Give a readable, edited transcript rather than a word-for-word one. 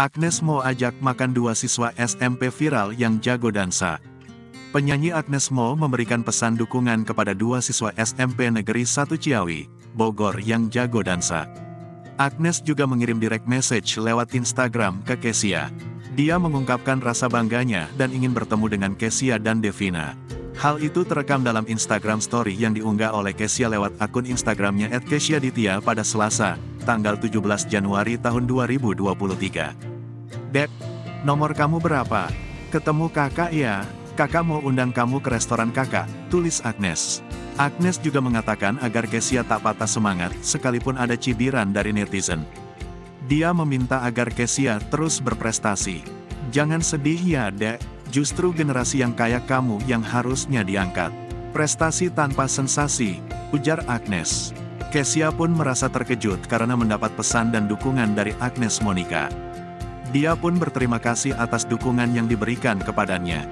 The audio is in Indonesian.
Agnes Mo ajak makan dua siswa SMP viral yang jago dansa. Penyanyi Agnes Mo memberikan pesan dukungan kepada dua siswa SMP Negeri 1 Ciawi, Bogor yang jago dansa. Agnes juga mengirim direct message lewat Instagram ke Kezia. Dia mengungkapkan rasa bangganya dan ingin bertemu dengan Kezia dan Devina. Hal itu terekam dalam Instagram Story yang diunggah oleh Kezia lewat akun Instagramnya @keziaditya pada Selasa, tanggal 17 Januari tahun 2023. "Dek, nomor kamu berapa? Ketemu kakak ya, kakak mau undang kamu ke restoran kakak," tulis Agnes. Agnes juga mengatakan agar Kezia tak patah semangat sekalipun ada cibiran dari netizen. Dia meminta agar Kezia terus berprestasi. "Jangan sedih ya dek, justru generasi yang kayak kamu yang harusnya diangkat. Prestasi tanpa sensasi," ujar Agnes. Kezia pun merasa terkejut karena mendapat pesan dan dukungan dari Agnes Monica. Dia pun berterima kasih atas dukungan yang diberikan kepadanya.